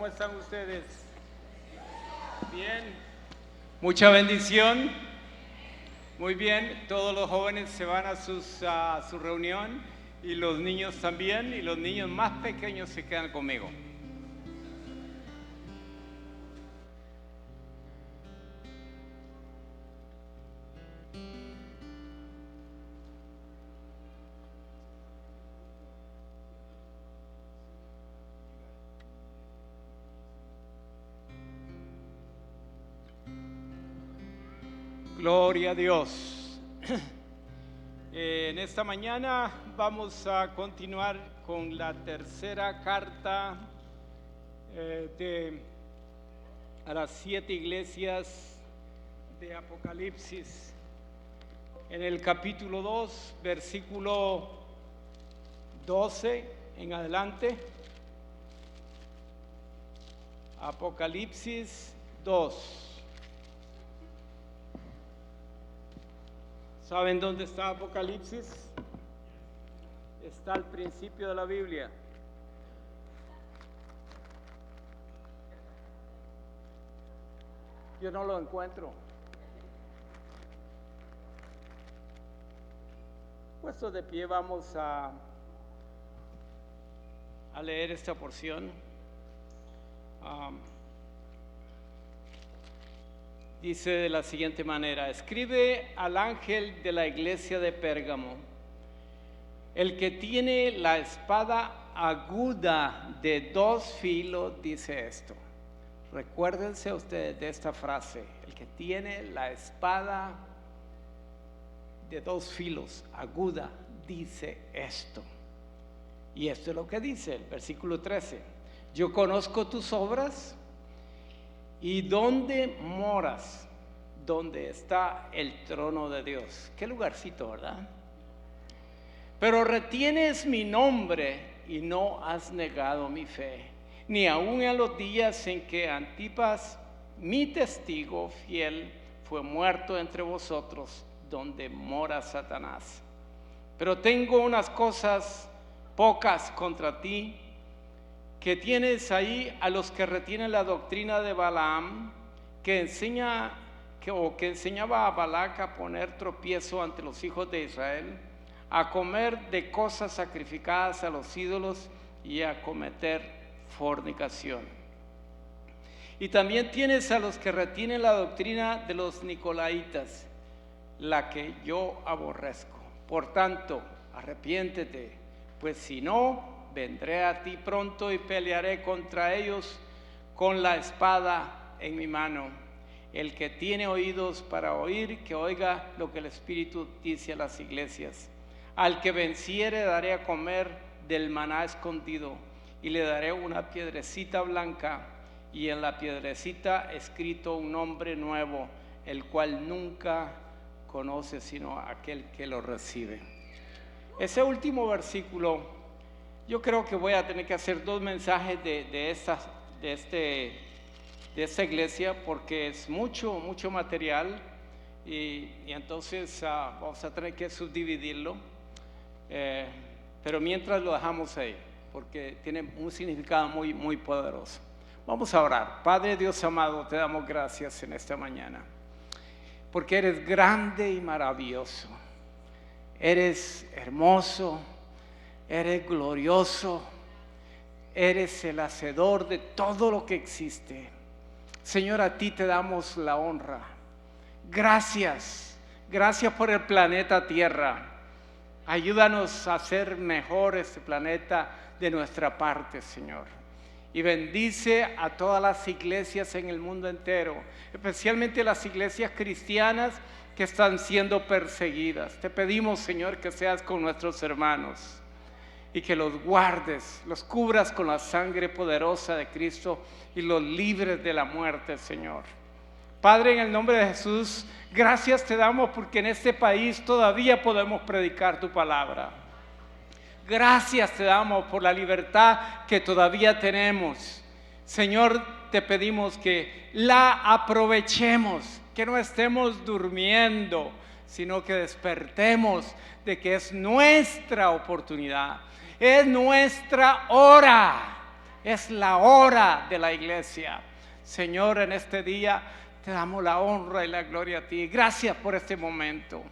¿Cómo están ustedes? Bien. Mucha bendición. Muy bien. Todos los jóvenes se van a su reunión y los niños también, y los niños más pequeños se quedan conmigo. Gloria a Dios. En esta mañana vamos a continuar con la tercera carta a las 7 iglesias de Apocalipsis. En el capítulo 2, versículo 12 en adelante. Apocalipsis 2. ¿Saben dónde está Apocalipsis? Está al principio de la Biblia. Yo no lo encuentro. Puestos de pie, vamos a leer esta porción. Dice de la siguiente manera: escribe al ángel de la iglesia de Pérgamo, el que tiene la espada aguda de 2 filos, dice esto. Recuérdense ustedes de esta frase: el que tiene la espada de 2 filos, aguda, dice esto. Y esto es lo que dice el versículo 13: yo conozco tus obras y dónde moras, donde está el trono de Dios. Qué lugarcito, ¿verdad? Pero retienes mi nombre y no has negado mi fe, ni aun en los días en que Antipas, mi testigo fiel, fue muerto entre vosotros, donde mora Satanás. Pero tengo unas cosas pocas contra ti, que tienes ahí a los que retienen la doctrina de Balaam, que enseñaba a Balac a poner tropiezo ante los hijos de Israel, a comer de cosas sacrificadas a los ídolos y a cometer fornicación. Y también tienes a los que retienen la doctrina de los nicolaitas, la que yo aborrezco. Por tanto, arrepiéntete, pues si no, vendré a ti pronto y pelearé contra ellos con la espada en mi mano. El que tiene oídos para oír, que oiga lo que el Espíritu dice a las iglesias. Al que venciere daré a comer del maná escondido, y le daré una piedrecita blanca, y en la piedrecita escrito un nombre nuevo, el cual nunca conoce sino aquel que lo recibe. Ese último versículo, yo creo que voy a tener que hacer 2 mensajes de esta iglesia, porque es mucho material, y entonces vamos a tener que subdividirlo, pero mientras lo dejamos ahí, porque tiene un significado muy poderoso. Vamos a orar. Padre Dios amado, te damos gracias en esta mañana, porque eres grande y maravilloso, eres hermoso, eres glorioso, eres el hacedor de todo lo que existe. Señor, a ti te damos la honra. Gracias por el planeta Tierra. Ayúdanos a hacer mejor este planeta de nuestra parte, Señor. Y bendice a todas las iglesias en el mundo entero, especialmente las iglesias cristianas que están siendo perseguidas. Te pedimos, Señor, que seas con nuestros hermanos y que los guardes, los cubras con la sangre poderosa de Cristo y los libres de la muerte, Señor. Padre, en el nombre de Jesús, gracias te damos porque en este país todavía podemos predicar tu palabra. Gracias te damos por la libertad que todavía tenemos. Señor, te pedimos que la aprovechemos, que no estemos durmiendo, sino que despertemos de que es nuestra oportunidad. Es nuestra hora Es la hora de la iglesia. Señor, en este día te damos la honra y la gloria a ti. Gracias por este momento.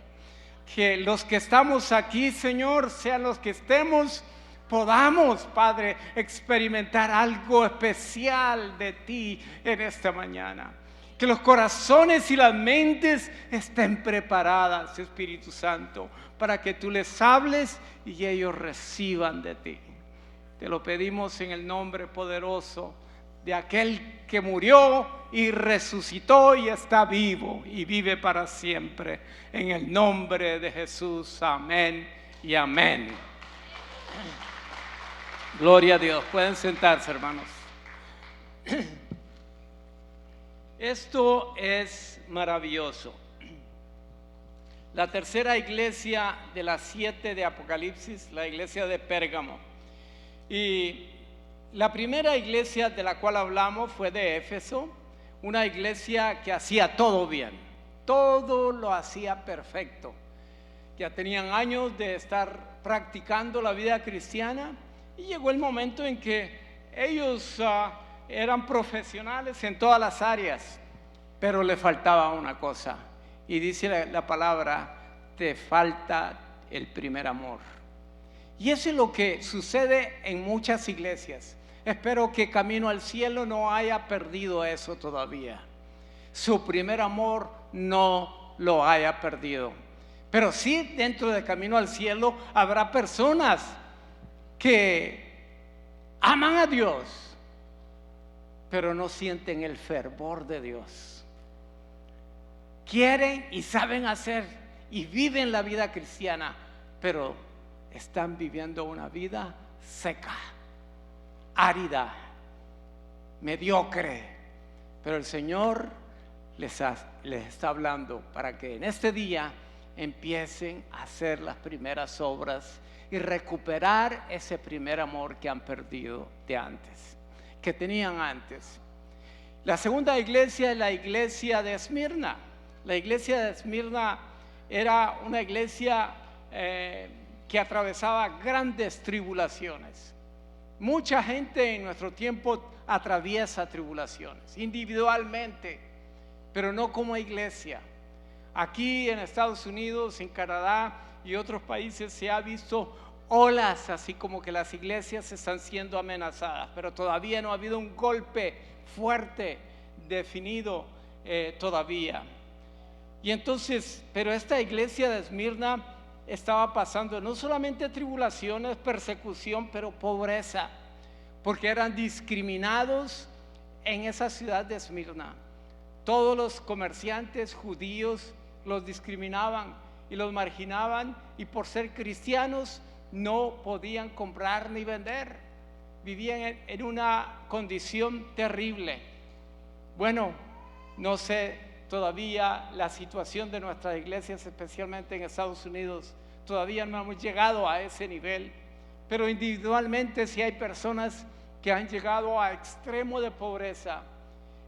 Que los que estamos aquí, Señor, sean los que estemos, podamos, Padre, experimentar algo especial de ti en esta mañana. Que los corazones y las mentes estén preparadas, Espíritu Santo, para que tú les hables y ellos reciban de ti. Te lo pedimos en el nombre poderoso de aquel que murió y resucitó y está vivo y vive para siempre. En el nombre de Jesús, amén y amén. Gloria a Dios. Pueden sentarse, hermanos. Esto es maravilloso. La tercera iglesia de las 7 de Apocalipsis, la iglesia de Pérgamo. Y la primera iglesia de la cual hablamos fue de Éfeso, una iglesia que hacía todo bien, todo lo hacía perfecto. Ya tenían años de estar practicando la vida cristiana y llegó el momento en que ellos eran profesionales en todas las áreas, pero le faltaba una cosa. Y dice la palabra, te falta el primer amor. Y eso es lo que sucede en muchas iglesias. Espero que Camino al Cielo no haya perdido eso todavía. Su primer amor no lo haya perdido. Pero sí, dentro de Camino al Cielo habrá personas que aman a Dios, pero no sienten el fervor de Dios. Quieren y saben hacer y viven la vida cristiana, pero están viviendo una vida seca, árida, mediocre. Pero el Señor les está hablando para que en este día empiecen a hacer las primeras obras y recuperar ese primer amor que han perdido de antes, que tenían antes. La segunda iglesia es la iglesia de Esmirna. La iglesia de Esmirna era una iglesia que atravesaba grandes tribulaciones. Mucha gente en nuestro tiempo atraviesa tribulaciones, individualmente, pero no como iglesia. Aquí en Estados Unidos, en Canadá y otros países se ha visto olas, así como que las iglesias están siendo amenazadas, pero todavía no ha habido un golpe fuerte, definido todavía. Y entonces, pero esta iglesia de Esmirna estaba pasando no solamente tribulaciones, persecución, pero pobreza, porque eran discriminados en esa ciudad de Esmirna. Todos los comerciantes judíos los discriminaban y los marginaban, y por ser cristianos no podían comprar ni vender. Vivían en una condición terrible. Bueno, no sé todavía la situación de nuestras iglesias, especialmente en Estados Unidos. Todavía no hemos llegado a ese nivel, pero individualmente sí hay personas que han llegado a extremo de pobreza,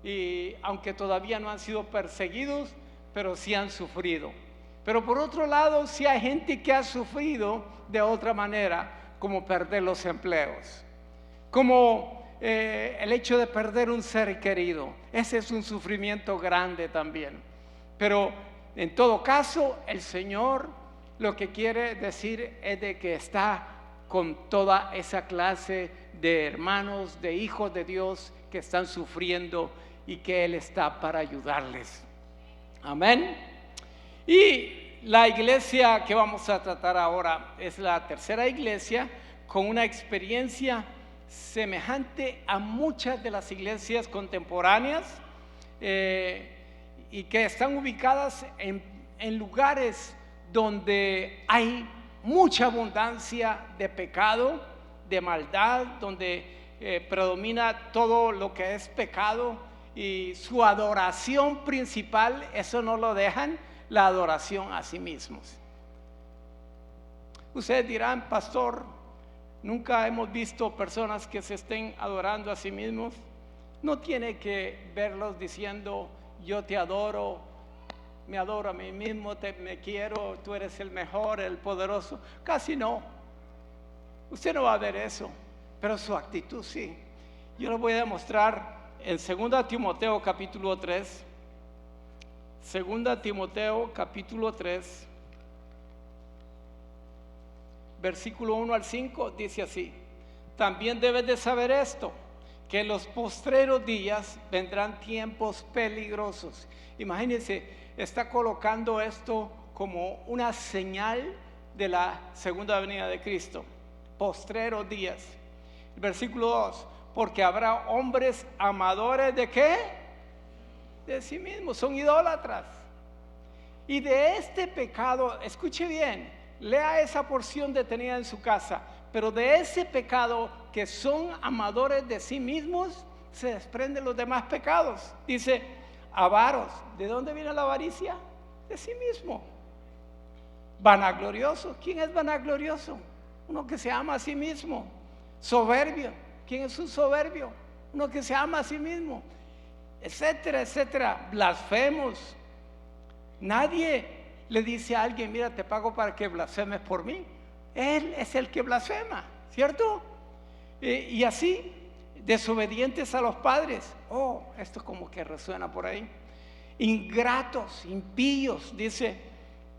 y aunque todavía no han sido perseguidos, pero sí han sufrido. Pero por otro lado, sí hay gente que ha sufrido de otra manera, como perder los empleos, como el hecho de perder un ser querido. Ese es un sufrimiento grande también. Pero en todo caso, el Señor lo que quiere decir es de que está con toda esa clase de hermanos, de hijos de Dios que están sufriendo, y que Él está para ayudarles. Amén. Y la iglesia que vamos a tratar ahora es la tercera iglesia, con una experiencia semejante a muchas de las iglesias contemporáneas, y que están ubicadas en lugares donde hay mucha abundancia de pecado, de maldad, donde predomina todo lo que es pecado, y su adoración principal, eso no lo dejan, la adoración a sí mismos. Ustedes dirán, pastor, nunca hemos visto personas que se estén adorando a sí mismos. No tiene que verlos diciendo, yo te adoro, me adoro a mí mismo, me quiero, tú eres el mejor, el poderoso. Casi no. Usted no va a ver eso, pero su actitud sí. Yo lo voy a demostrar en 2 Timoteo capítulo 3. 2 Timoteo capítulo 3, versículo 1 al 5, dice así: también debes de saber esto, que en los postreros días vendrán tiempos peligrosos. Imagínense, está colocando esto como una señal de la segunda venida de Cristo. Postreros días. El versículo 2: porque habrá hombres amadores de ¿qué? De sí mismos, son idólatras. Y de este pecado, escuche bien, lea esa porción detenida en su casa, pero de ese pecado que son amadores de sí mismos, se desprenden los demás pecados. Dice, avaros. ¿De dónde viene la avaricia? De sí mismo. Vanaglorioso. ¿Quién es vanaglorioso? Uno que se ama a sí mismo. Soberbio. ¿Quién es un soberbio? Uno que se ama a sí mismo. Etcétera, etcétera. Blasfemos. Nadie le dice a alguien, mira, te pago para que blasfemes por mí. Él es el que blasfema, ¿cierto? Y así, desobedientes a los padres. Oh, esto como que resuena por ahí. Ingratos, impíos, dice,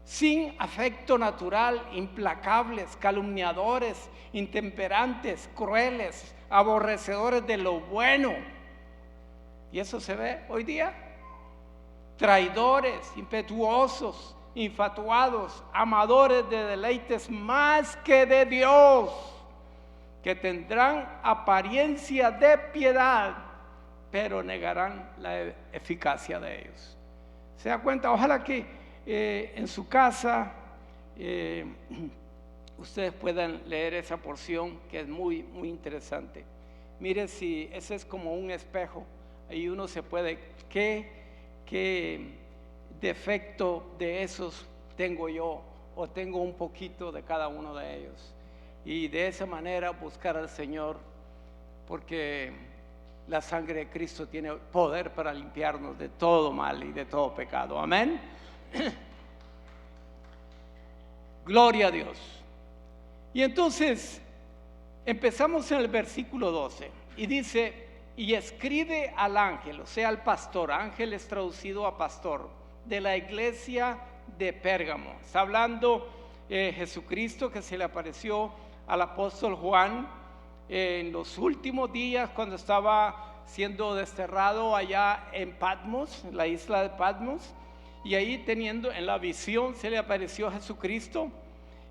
sin afecto natural, implacables, calumniadores, intemperantes, crueles, aborrecedores de lo bueno. Y eso se ve hoy día. Traidores, impetuosos, infatuados, amadores de deleites más que de Dios, que tendrán apariencia de piedad, pero negarán la eficacia de ellos. ¿Se da cuenta? Ojalá que en su casa ustedes puedan leer esa porción, que es muy, muy interesante. Mire, si ese es como un espejo, ahí uno se puede, ¿qué defecto de esos tengo yo? O tengo un poquito de cada uno de ellos. Y de esa manera buscar al Señor, porque la sangre de Cristo tiene poder para limpiarnos de todo mal y de todo pecado. Amén. Gloria a Dios. Y entonces empezamos en el versículo 12 y dice: y escribe al ángel, o sea, al pastor. Ángel es traducido a pastor, de la iglesia de Pérgamo. Está hablando Jesucristo, que se le apareció al apóstol Juan en los últimos días, cuando estaba siendo desterrado allá en Patmos, en la isla de Patmos. Y ahí teniendo en la visión se le apareció Jesucristo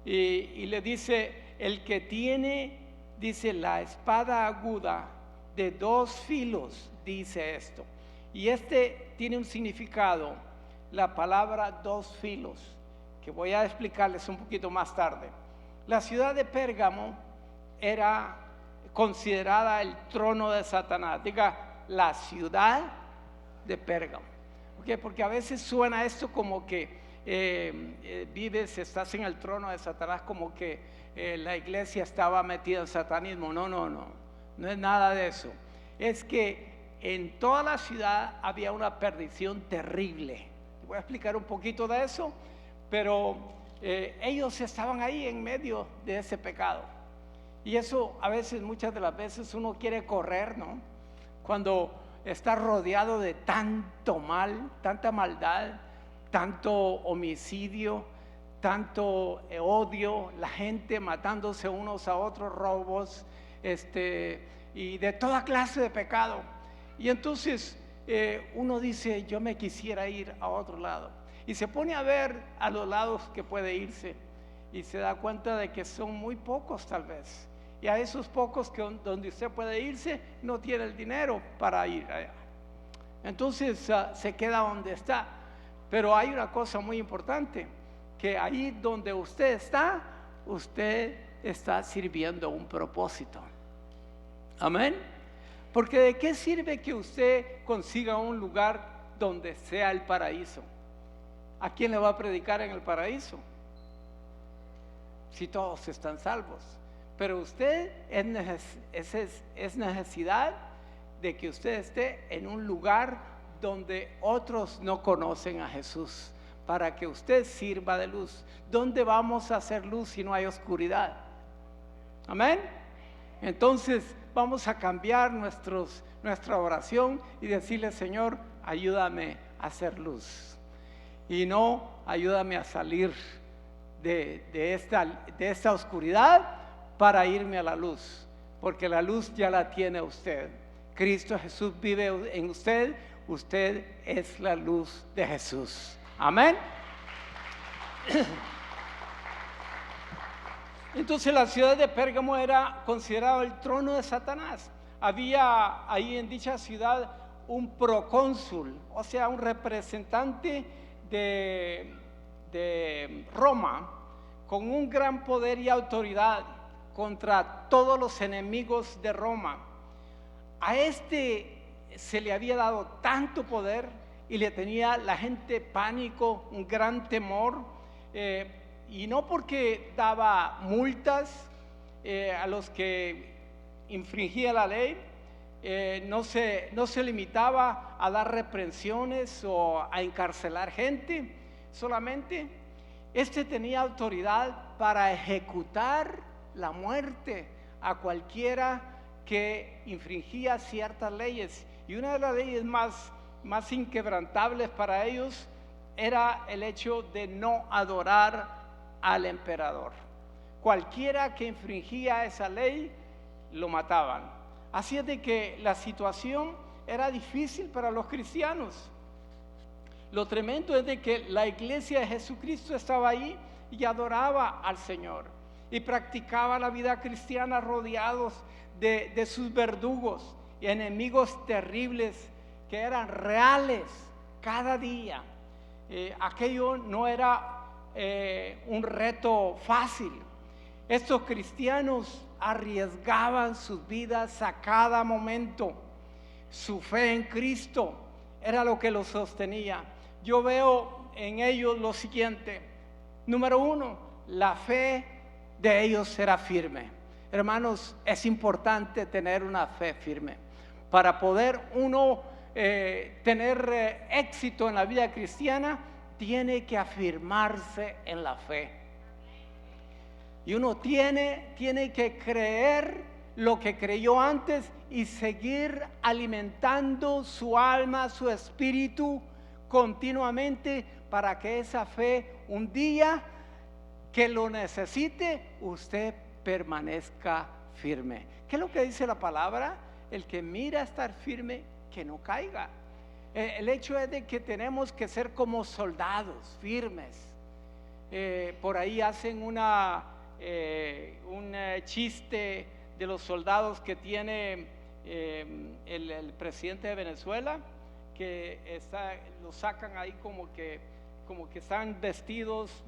y le dice: el que tiene, dice, la espada aguda de 2 filos, dice esto. Y este tiene un significado, la palabra 2 filos, que voy a explicarles un poquito más tarde. La ciudad de Pérgamo era considerada el trono de Satanás. Diga, la ciudad de Pérgamo. ¿Okay? Porque a veces suena esto como que estás en el trono de Satanás, como que la iglesia estaba metida en satanismo. No es nada de eso. Es que en toda la ciudad había una perdición terrible. Voy a explicar un poquito de eso, pero ellos estaban ahí en medio de ese pecado. Y eso a veces, muchas de las veces uno quiere correr, ¿no? Cuando está rodeado de tanto mal, tanta maldad, tanto homicidio, tanto odio, la gente matándose unos a otros, robos, y de toda clase de pecado. Y entonces uno dice: yo me quisiera ir a otro lado, y se pone a ver a los lados que puede irse, y se da cuenta de que son muy pocos tal vez, y a esos pocos donde usted puede irse no tiene el dinero para ir allá. Entonces se queda donde está. Pero hay una cosa muy importante, que ahí donde usted está sirviendo un propósito. Amén. Porque ¿de qué sirve que usted consiga un lugar donde sea el paraíso? ¿A quién le va a predicar en el paraíso? Si todos están salvos. Pero usted es necesidad de que usted esté en un lugar donde otros no conocen a Jesús, para que usted sirva de luz. ¿Dónde vamos a hacer luz si no hay oscuridad? Amén. Entonces vamos a cambiar nuestra oración y decirle: Señor, ayúdame a hacer luz. Y no, ayúdame a salir de esta oscuridad para irme a la luz. Porque la luz ya la tiene usted. Cristo Jesús vive en usted. Usted es la luz de Jesús. Amén. Entonces la ciudad de Pérgamo era considerado el trono de Satanás. Había ahí en dicha ciudad un procónsul, o sea, un representante de Roma, con un gran poder y autoridad contra todos los enemigos de Roma. A este se le había dado tanto poder y le tenía la gente pánico, un gran temor, y no porque daba multas a los que infringía la ley, no se limitaba a dar reprensiones o a encarcelar gente solamente. Este tenía autoridad para ejecutar la muerte a cualquiera que infringía ciertas leyes. Y una de las leyes más inquebrantables para ellos era el hecho de no adorar al emperador. Cualquiera que infringía esa ley lo mataban. Así es de que la situación era difícil para los cristianos. Lo tremendo es de que la iglesia de Jesucristo estaba ahí y adoraba al Señor y practicaba la vida cristiana rodeados de sus verdugos y enemigos terribles que eran reales cada día. Aquello no era un reto fácil. Estos cristianos arriesgaban sus vidas a cada momento. Su fe en Cristo era lo que los sostenía. Yo veo en ellos lo siguiente: número uno, la fe de ellos era firme. Hermanos, es importante tener una fe firme para poder uno tener éxito en la vida cristiana. Tiene que afirmarse en la fe, y uno tiene que creer lo que creyó antes y seguir alimentando su alma, su espíritu continuamente, para que esa fe, un día que lo necesite, usted permanezca firme. ¿Qué es lo que dice la palabra? El que mira estar firme, que no caiga. El hecho es de que tenemos que ser como soldados firmes. Por ahí hacen un chiste de los soldados que tiene el presidente de Venezuela, que lo sacan ahí como que están vestidos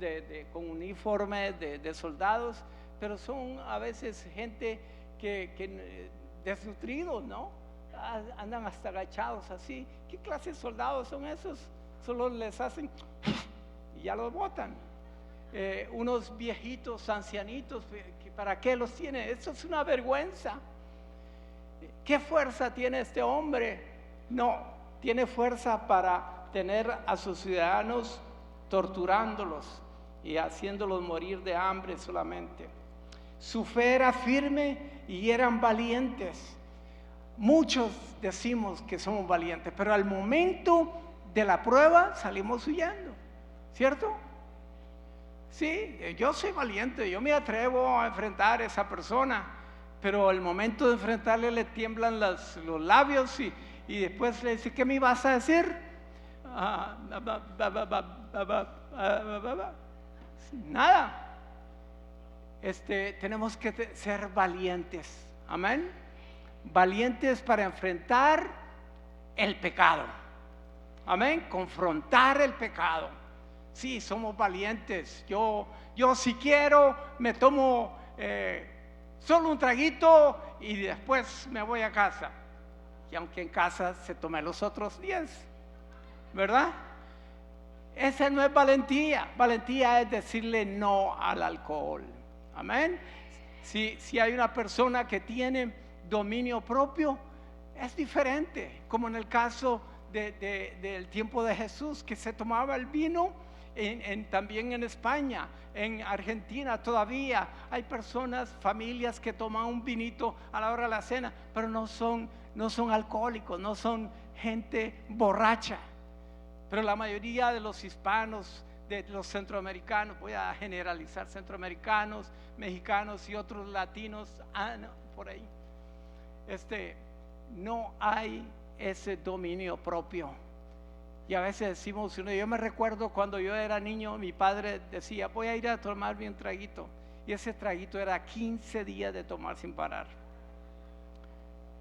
con uniformes de soldados, pero son a veces gente que desnutridos, ¿no? Andan hasta agachados así. ¿Qué clase de soldados son esos? Solo les hacen y ya los botan. Unos viejitos, ancianitos, ¿para qué los tiene? Esto es una vergüenza. ¿Qué fuerza tiene este hombre? No, tiene fuerza para tener a sus ciudadanos torturándolos y haciéndolos morir de hambre solamente. Su fe era firme y eran valientes. Muchos decimos que somos valientes, pero al momento de la prueba salimos huyendo, ¿cierto? Sí, yo soy valiente, yo me atrevo a enfrentar a esa persona, pero al momento de enfrentarle le tiemblan los labios y después le dice: ¿qué me vas a decir? Nada. Tenemos que ser valientes, amén. Valientes para enfrentar el pecado, amén, confrontar el pecado. Sí, somos valientes. Yo si quiero me tomo solo un traguito y después me voy a casa, y aunque en casa se tome los otros 10, ¿verdad? Esa no es valentía. Valentía es decirle no al alcohol, amén. Si hay una persona que tiene dominio propio, es diferente, como en el caso del tiempo de Jesús, que se tomaba el vino También en España, en Argentina todavía hay personas, familias que toman un vinito a la hora de la cena, pero no son alcohólicos, no son gente borracha. Pero la mayoría de los hispanos, de los centroamericanos, voy a generalizar, centroamericanos, mexicanos y otros latinos, no, por ahí, no hay ese dominio propio. Y a veces decimos, yo me recuerdo cuando yo era niño, mi padre decía, voy a ir a tomarme un traguito, y ese traguito era 15 días de tomar sin parar.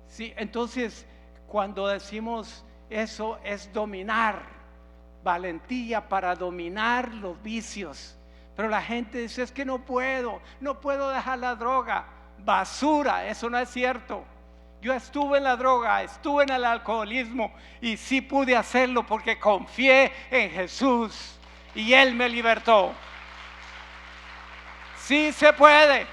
Sí, entonces cuando decimos eso es dominar, valentía para dominar los vicios. Pero la gente dice, es que no puedo dejar la droga. Basura, eso no es cierto. Yo estuve en la droga, estuve en el alcoholismo y sí pude hacerlo porque confié en Jesús y Él me libertó. Sí se puede.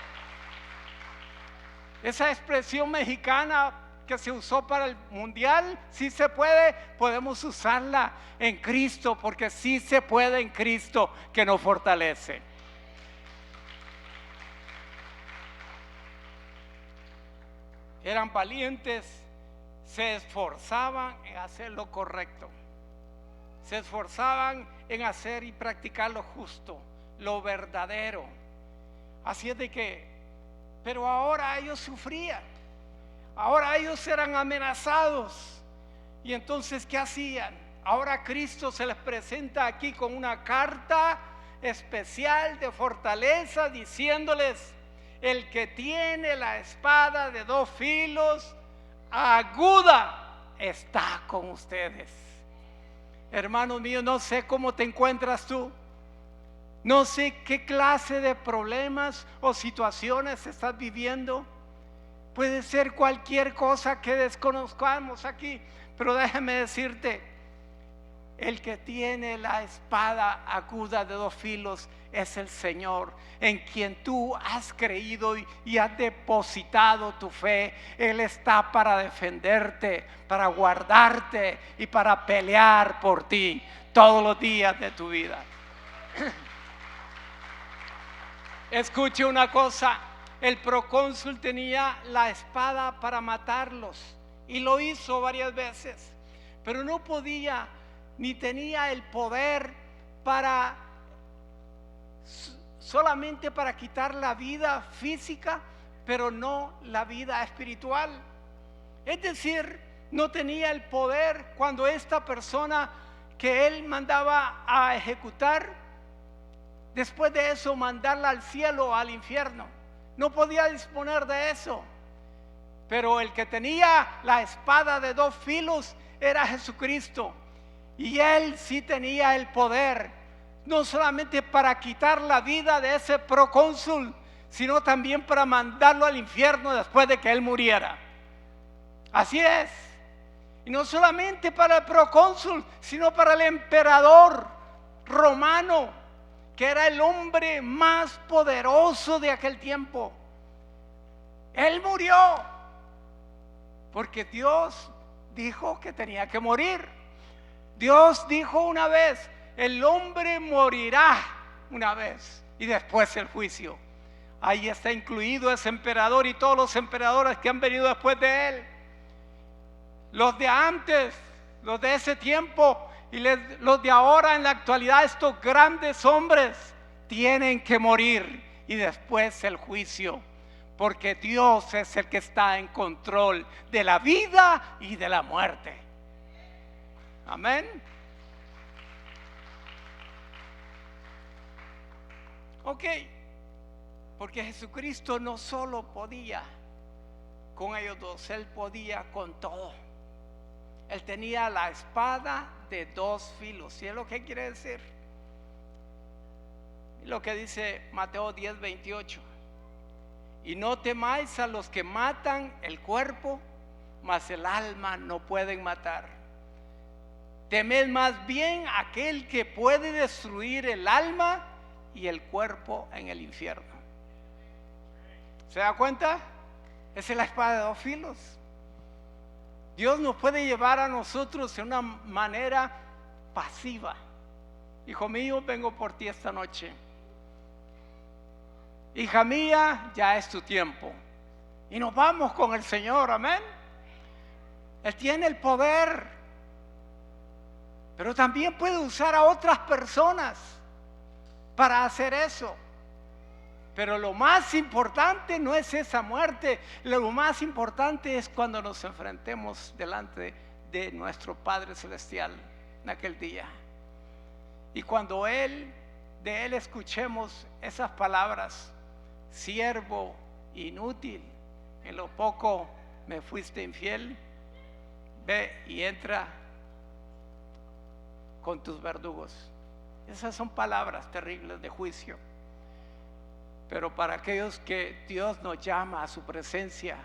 Esa expresión mexicana que se usó para el mundial, sí se puede, podemos usarla en Cristo, porque sí se puede en Cristo que nos fortalece. Eran valientes, se esforzaban en hacer lo correcto, se esforzaban en hacer y practicar lo justo, lo verdadero. Así es de que, pero ahora ellos sufrían, ahora ellos eran amenazados. Y entonces, ¿qué hacían? Ahora Cristo se les presenta aquí con una carta especial de fortaleza, diciéndoles: el que tiene la espada de 2 filos aguda está con ustedes. Hermano mío, no sé cómo te encuentras tú, no sé qué clase de problemas o situaciones estás viviendo. Puede ser cualquier cosa que desconozcamos aquí, pero déjame decirte, el que tiene la espada aguda de 2 filos es el Señor, en quien tú has creído y has depositado tu fe. Él está para defenderte, para guardarte y para pelear por ti todos los días de tu vida. Escuche una cosa, el procónsul tenía la espada para matarlos y lo hizo varias veces, pero no podía ni tenía el poder para solamente para quitar la vida física, pero no la vida espiritual. Es decir, no tenía el poder cuando esta persona que él mandaba a ejecutar, después de eso mandarla al cielo o al infierno. No podía disponer de eso. Pero el que tenía la espada de 2 filos era Jesucristo. Y Él sí tenía el poder, no solamente para quitar la vida de ese procónsul, sino también para mandarlo al infierno después de que Él muriera. Así es. Y no solamente para el procónsul, sino para el emperador romano, que era el hombre más poderoso de aquel tiempo. Él murió porque Dios dijo que tenía que morir. Dios dijo una vez, el hombre morirá una vez y después el juicio. Ahí está incluido ese emperador y todos los emperadores que han venido después de él. Los de antes, los de ese tiempo y los de ahora en la actualidad, estos grandes hombres tienen que morir y después el juicio, porque Dios es el que está en control de la vida y de la muerte. Amén. Ok, porque Jesucristo no solo podía con ellos dos, Él podía con todo. Él tenía la espada de 2 filos. ¿Y es lo que quiere decir? Lo que dice Mateo 10:28. Y no temáis a los que matan el cuerpo, mas el alma no pueden matar. Temed más bien a aquel que puede destruir el alma y el cuerpo en el infierno. ¿Se da cuenta? Esa es la espada de 2 filos. Dios nos puede llevar a nosotros de una manera pasiva. hijo mío, vengo por ti esta noche. Hija mía, ya es tu tiempo. Y nos vamos con el Señor, amén. Él tiene el poder, pero también puede usar a otras personas para hacer eso. Pero lo más importante no es esa muerte, lo más importante es cuando nos enfrentemos delante de nuestro Padre Celestial en aquel día. Y cuando de Él escuchemos esas palabras: siervo inútil, en lo poco me fuiste infiel, ve y entra con tus verdugos. Esas son palabras terribles de juicio. Pero para aquellos que Dios nos llama a su presencia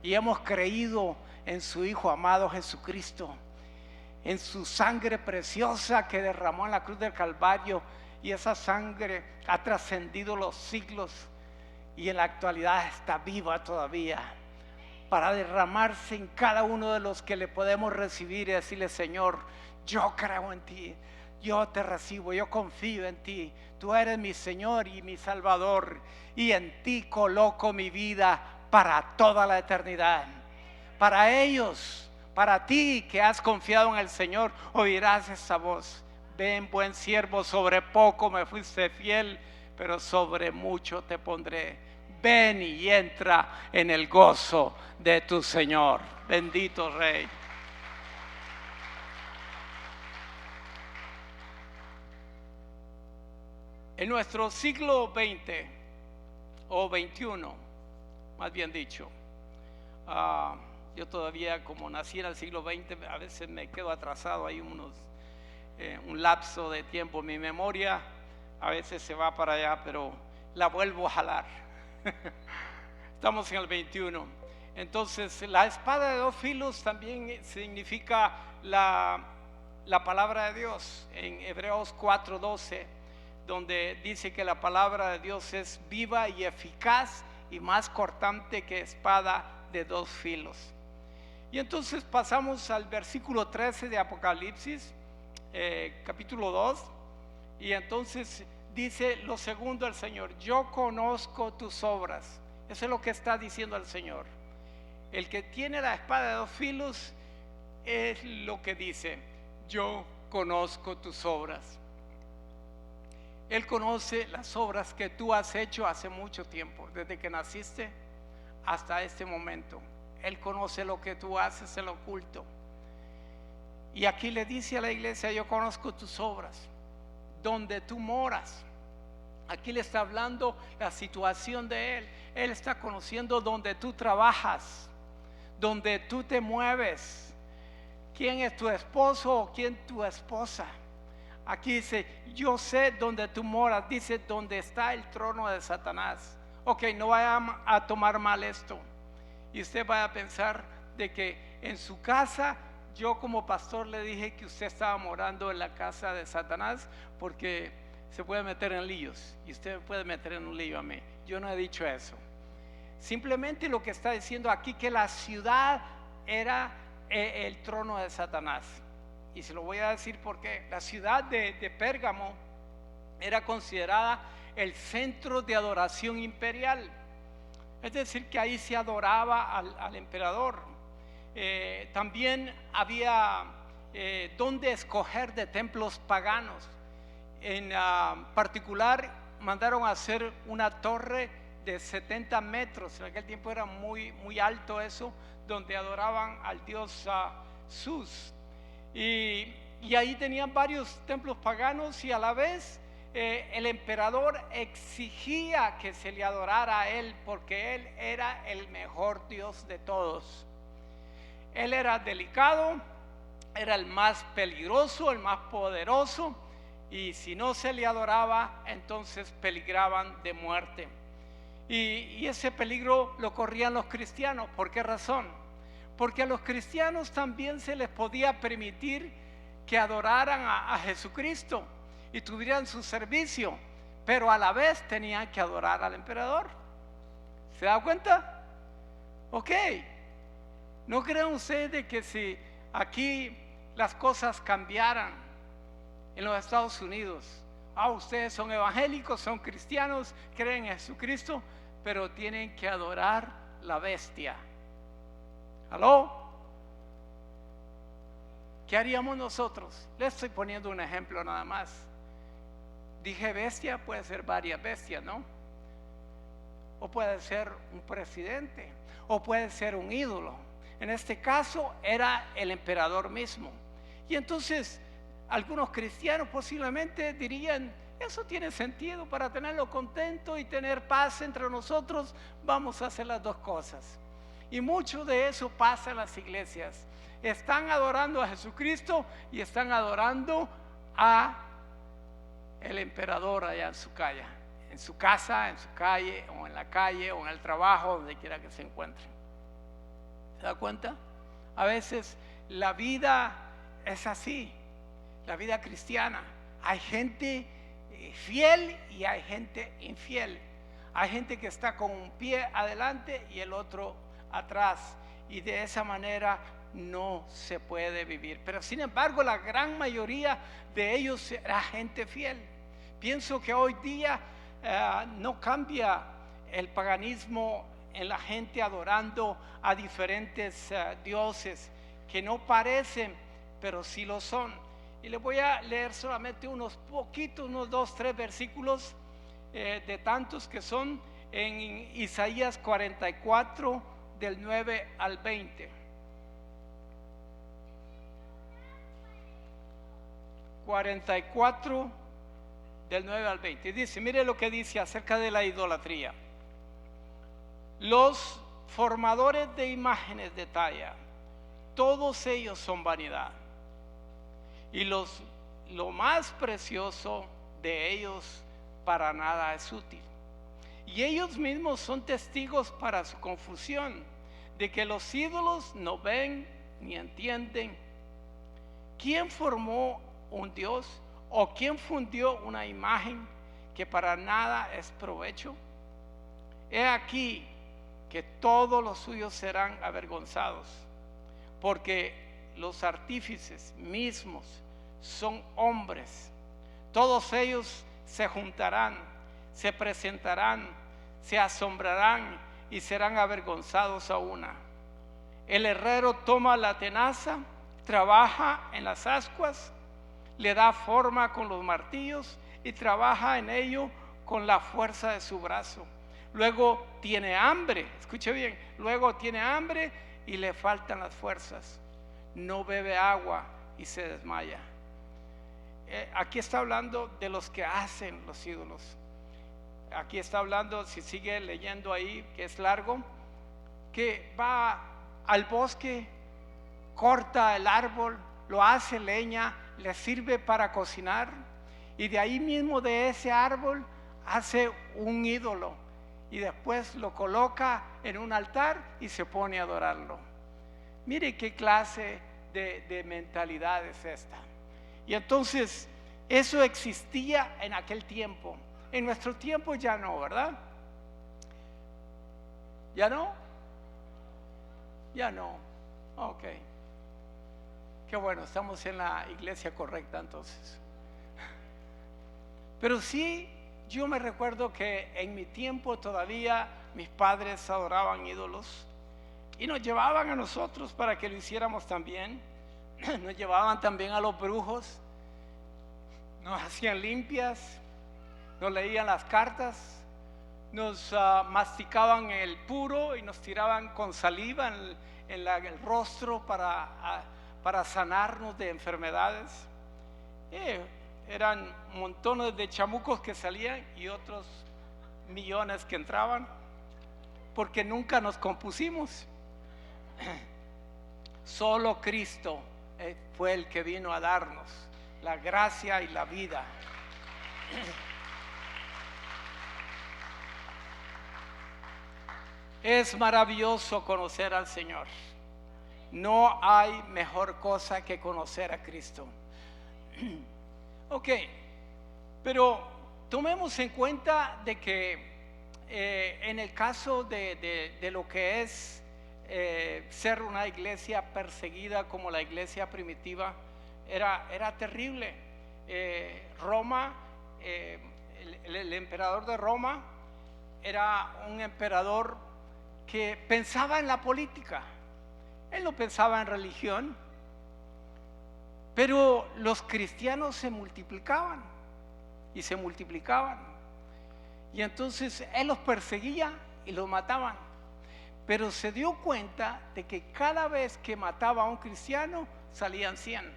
y hemos creído en su Hijo amado Jesucristo, en su sangre preciosa que derramó en la cruz del Calvario, y esa sangre ha trascendido los siglos y en la actualidad está viva todavía para derramarse en cada uno de los que le podemos recibir y decirle: Señor, yo creo en ti, yo te recibo, yo confío en ti, tú eres mi Señor y mi Salvador, y en ti coloco mi vida para toda la eternidad. Para ellos, para ti que has confiado en el Señor, oirás esa voz: ven, buen siervo, sobre poco me fuiste fiel, pero sobre mucho te pondré. Ven y entra en el gozo de tu Señor. Bendito Rey. En nuestro siglo XX o XXI, más bien dicho, yo todavía, como nací en el siglo XX, a veces me quedo atrasado, hay un lapso de tiempo, mi memoria a veces se va para allá, pero la vuelvo a jalar. Estamos en el 21. Entonces, la espada de dos filos también significa la palabra de Dios. En Hebreos 4:12, donde dice que la palabra de Dios es viva y eficaz y más cortante que espada de dos filos. Y entonces pasamos al versículo 13 de Apocalipsis, capítulo 2, y entonces dice lo segundo el Señor: yo conozco tus obras. Eso es lo que está diciendo el Señor. El que tiene la espada de dos filos es lo que dice: yo conozco tus obras. Él conoce las obras que tú has hecho hace mucho tiempo, desde que naciste hasta este momento. Él conoce lo que tú haces en lo oculto. Y aquí le dice a la iglesia: yo conozco tus obras, donde tú moras. Aquí le está hablando la situación de Él. Él está conociendo donde tú trabajas, donde tú te mueves, quién es tu esposo o quién tu esposa. Aquí dice: yo sé dónde tú moras. Dice: donde está el trono de Satanás. Ok, no vaya a tomar mal esto y usted vaya a pensar de que en su casa, yo como pastor le dije que usted estaba morando en la casa de Satanás, porque se puede meter en líos y usted me puede meter en un lío a mí. Yo no he dicho eso. Simplemente lo que está diciendo aquí, que la ciudad era el trono de Satanás. Y se lo voy a decir porque la ciudad de Pérgamo era considerada el centro de adoración imperial. Es decir, que ahí se adoraba al emperador. También había donde escoger de templos paganos. En particular, mandaron a hacer una torre de 70 metros. En aquel tiempo era muy, muy alto eso, donde adoraban al dios Zeus. Y ahí tenían varios templos paganos, y a la vez el emperador exigía que se le adorara a él, porque él era el mejor Dios de todos. Él era delicado, era el más peligroso, el más poderoso, y si no se le adoraba, entonces peligraban de muerte. Y ese peligro lo corrían los cristianos. ¿Por qué razón? Porque a los cristianos también se les podía permitir que adoraran a Jesucristo y tuvieran su servicio, pero a la vez tenían que adorar al emperador. ¿Se da cuenta? Ok. ¿No creen ustedes de que si aquí las cosas cambiaran en los Estados Unidos. Ustedes son evangélicos, son cristianos, creen en Jesucristo, pero tienen que adorar la bestia. ¿Aló? ¿Qué haríamos nosotros? Les estoy poniendo un ejemplo nada más. Dije bestia, puede ser varias bestias, ¿no? O puede ser un presidente, o puede ser un ídolo. En este caso era el emperador mismo. Y entonces algunos cristianos posiblemente dirían, eso tiene sentido para tenerlo contento y tener paz entre nosotros, vamos a hacer las dos cosas. Y mucho de eso pasa en las iglesias. Están adorando a Jesucristo y están adorando a el emperador allá en su calle, en su casa, en su calle, o en la calle, o en el trabajo, donde quiera que se encuentren. ¿Se da cuenta? A veces la vida es así, la vida cristiana. Hay gente fiel y hay gente infiel. Hay gente que está con un pie adelante y el otro atrás, y de esa manera no se puede vivir. Pero sin embargo, la gran mayoría de ellos era gente fiel. Pienso que hoy día no cambia el paganismo en la gente adorando a diferentes dioses que no parecen, pero sí lo son. Y les voy a leer solamente unos poquitos, unos 2, 3 versículos de tantos que son en Isaías 44 del 9 al 20. 44 del 9 al 20. Dice, mire lo que dice acerca de la idolatría. Los formadores de imágenes de talla, todos ellos son vanidad. Y lo más precioso de ellos para nada es útil. Y ellos mismos son testigos para su confusión, de que los ídolos no ven ni entienden. ¿Quién formó un Dios? ¿O quién fundió una imagen que para nada es provecho? He aquí que todos los suyos serán avergonzados, porque los artífices mismos son hombres. Todos ellos se juntarán, se presentarán, se asombrarán y serán avergonzados a una. El herrero toma la tenaza, trabaja en las ascuas, le da forma con los martillos y trabaja en ello con la fuerza de su brazo. Luego tiene hambre, escuche bien, luego tiene hambre y le faltan las fuerzas. No bebe agua y se desmaya. Aquí está hablando de los que hacen los ídolos. Aquí está hablando, si sigue leyendo ahí, que es largo, que va al bosque, corta el árbol, lo hace leña, le sirve para cocinar, y de ahí mismo de ese árbol hace un ídolo y después lo coloca en un altar y se pone a adorarlo. Mire qué clase de mentalidad es esta. Y entonces eso existía en aquel tiempo. En nuestro tiempo ya no, ¿verdad? ¿Ya no? Ya no. Ok. Qué bueno, estamos en la iglesia correcta entonces. Pero sí, yo me recuerdo que en mi tiempo todavía mis padres adoraban ídolos y nos llevaban a nosotros para que lo hiciéramos también. Nos llevaban también a los brujos, nos hacían limpias, nos leían las cartas, nos masticaban el puro y nos tiraban con saliva en el rostro para sanarnos de enfermedades. Eran montones de chamucos que salían y otros millones que entraban, porque nunca nos compusimos. Solo Cristo fue el que vino a darnos la gracia y la vida. Es maravilloso conocer al Señor. No hay mejor cosa que conocer a Cristo. Ok, pero tomemos en cuenta de que en el caso de lo que es ser una iglesia perseguida como la iglesia primitiva, era terrible. Roma, el emperador de Roma era un emperador que pensaba en la política. Él no pensaba en religión, pero los cristianos se multiplicaban y se multiplicaban. Y entonces él los perseguía y los mataban. Pero se dio cuenta de que cada vez que mataba a un cristiano salían 100.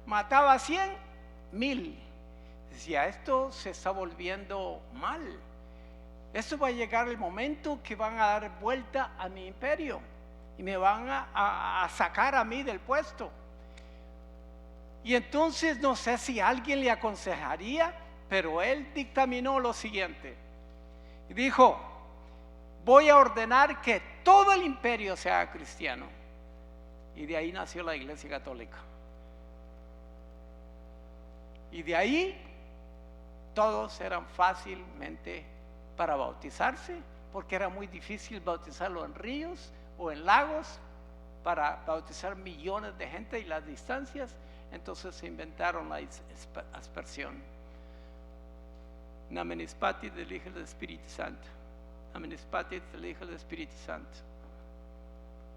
Mataba a 100, 1000. Decía, esto se está volviendo mal. Esto va a llegar el momento que van a dar vuelta a mi imperio y me van a sacar a mí del puesto. Y entonces no sé si alguien le aconsejaría, pero él dictaminó lo siguiente. Y dijo, voy a ordenar que todo el imperio sea cristiano. Y de ahí nació la Iglesia Católica. Y de ahí todos eran fácilmente para bautizarse, porque era muy difícil bautizarlo en ríos o en lagos, para bautizar millones de gente y las distancias. Entonces se inventaron la aspersión. Namenis Patris del Hijo del Espíritu Santo. Namenis Patris del Hijo del Espíritu Santo.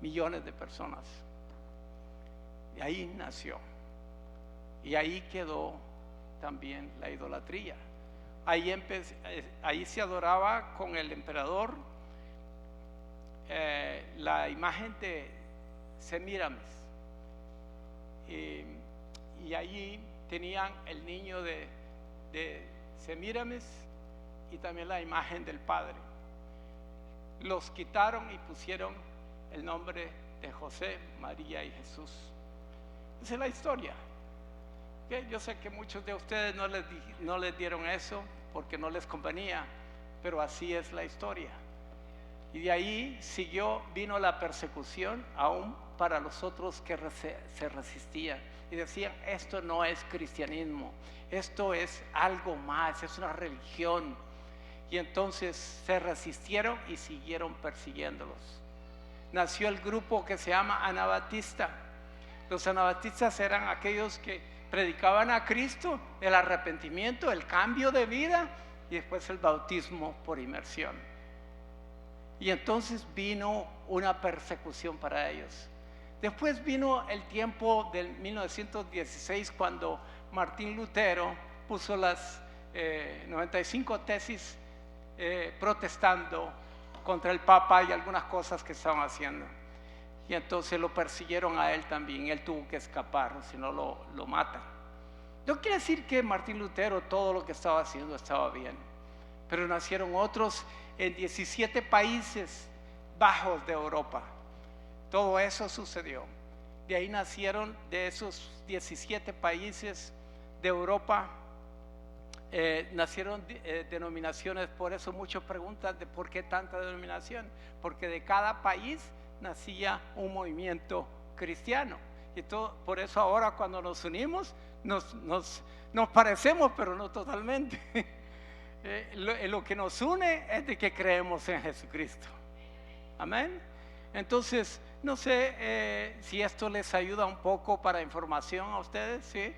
Millones de personas. Y ahí nació. Y ahí quedó también la idolatría. Ahí se adoraba con el emperador la imagen de Semíramis. Y allí tenían el niño de Semíramis y también la imagen del padre. Los quitaron y pusieron el nombre de José, María y Jesús. Esa es la historia. Yo sé que muchos de ustedes no les dieron eso porque no les convenía, pero así es la historia. Y de ahí vino la persecución aún para los otros que se resistían y decían, esto no es cristianismo, esto es algo más, es una religión. Y entonces se resistieron y siguieron persiguiéndolos. Nació el grupo que se llama Anabatista. Los anabatistas eran aquellos que predicaban a Cristo, el arrepentimiento, el cambio de vida y después el bautismo por inmersión. Y entonces vino una persecución para ellos. Después vino el tiempo del 1916 cuando Martín Lutero puso las 95 tesis protestando contra el Papa y algunas cosas que estaban haciendo. Y entonces lo persiguieron a él también. Él tuvo que escapar, si no lo matan. No quiere decir que Martín Lutero todo lo que estaba haciendo estaba bien, pero nacieron otros en 17 países bajos de Europa. Todo eso sucedió. De ahí nacieron, de esos 17 países de Europa, nacieron denominaciones. Por eso muchos preguntan de por qué tanta denominación, porque de cada país nacía un movimiento cristiano. Y por eso ahora cuando nos unimos nos parecemos, pero no totalmente. Lo que nos une es de que creemos en Jesucristo. Amén. Entonces no sé si esto les ayuda un poco para información a ustedes, ¿sí?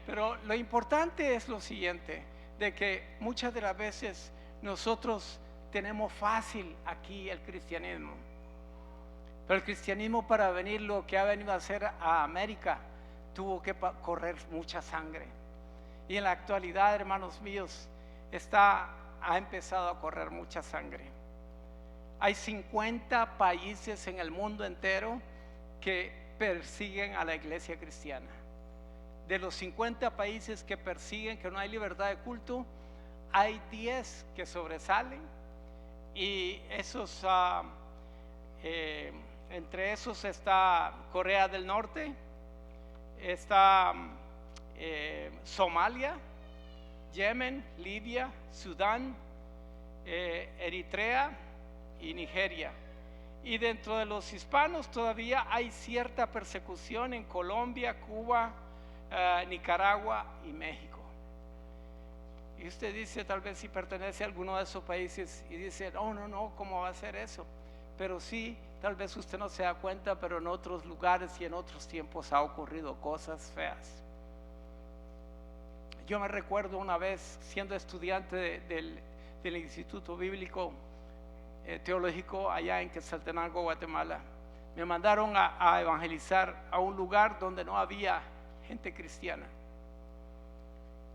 Pero lo importante es lo siguiente, de que muchas de las veces nosotros tenemos fácil aquí el cristianismo. Pero el cristianismo, para venir lo que ha venido a hacer a América, tuvo que correr mucha sangre. Y en la actualidad, hermanos míos, ha empezado a correr mucha sangre. Hay 50 países en el mundo entero que persiguen a la iglesia cristiana. De los 50 países que persiguen que no hay libertad de culto, hay 10 que sobresalen, y esos entre esos está Corea del Norte, está Somalia, Yemen, Libia, Sudán, Eritrea y Nigeria. Y dentro de los hispanos todavía hay cierta persecución en Colombia, Cuba, Nicaragua y México. Y usted dice, tal vez si pertenece a alguno de esos países, y dice, no, ¿cómo va a ser eso? Pero sí, tal vez usted no se da cuenta, pero en otros lugares y en otros tiempos ha ocurrido cosas feas. Yo me recuerdo una vez siendo estudiante del Instituto Bíblico Teológico allá en Quetzaltenango, Guatemala. Me mandaron a evangelizar a un lugar donde no había gente cristiana.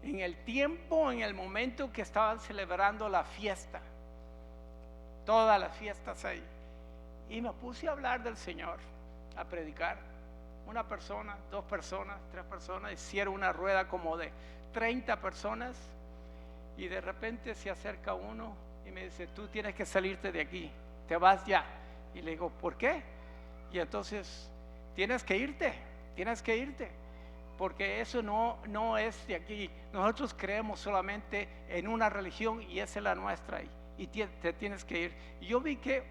En el momento que estaban celebrando la fiesta, todas las fiestas ahí, y me puse a hablar del Señor, a predicar. Una persona, 2 personas, 3 personas, hicieron una rueda como de 30 personas, y de repente se acerca uno y me dice: tú tienes que salirte de aquí, te vas ya. Y le digo: ¿por qué? Y entonces: tienes que irte, porque eso no es de aquí. Nosotros creemos solamente en una religión y esa es la nuestra, y te tienes que ir. Y yo vi que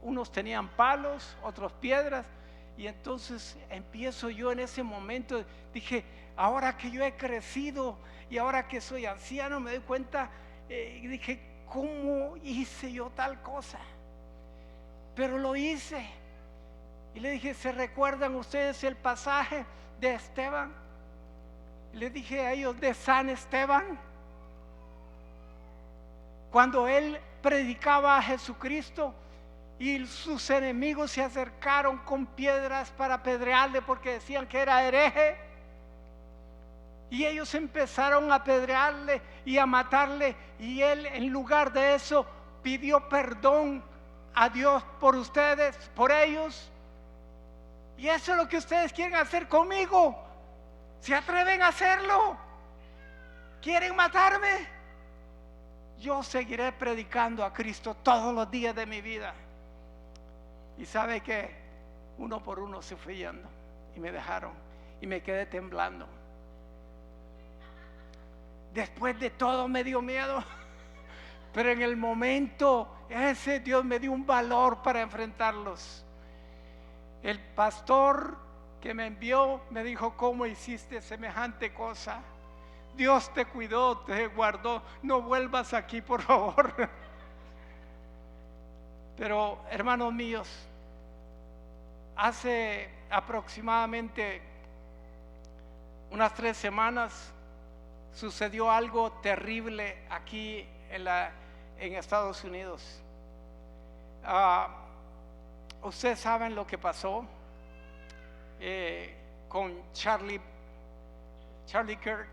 unos tenían palos, otros piedras, y entonces empiezo yo en ese momento, dije: ahora que yo he crecido y ahora que soy anciano, me doy cuenta, y dije: ¿cómo hice yo tal cosa? Pero lo hice. Y le dije: ¿se recuerdan ustedes el pasaje de Esteban? Y le dije a ellos: de San Esteban, cuando él predicaba a Jesucristo y sus enemigos se acercaron con piedras para apedrearle porque decían que era hereje, y ellos empezaron a apedrearle y a matarle, y él, en lugar de eso, pidió perdón a Dios por ustedes, por ellos. Y eso es lo que ustedes quieren hacer conmigo. ¿Se atreven a hacerlo? ¿Quieren matarme? Yo seguiré predicando a Cristo todos los días de mi vida. Y sabe que uno por uno se fue yendo y me dejaron, y me quedé temblando. Después de todo me dio miedo, pero en el momento ese Dios me dio un valor para enfrentarlos. El pastor que me envió me dijo: ¿cómo hiciste semejante cosa? Dios te cuidó, te guardó, no vuelvas aquí, por favor. Pero, hermanos míos, hace aproximadamente unas 3 semanas sucedió algo terrible aquí en Estados Unidos. Ustedes saben lo que pasó con Charlie Kirk.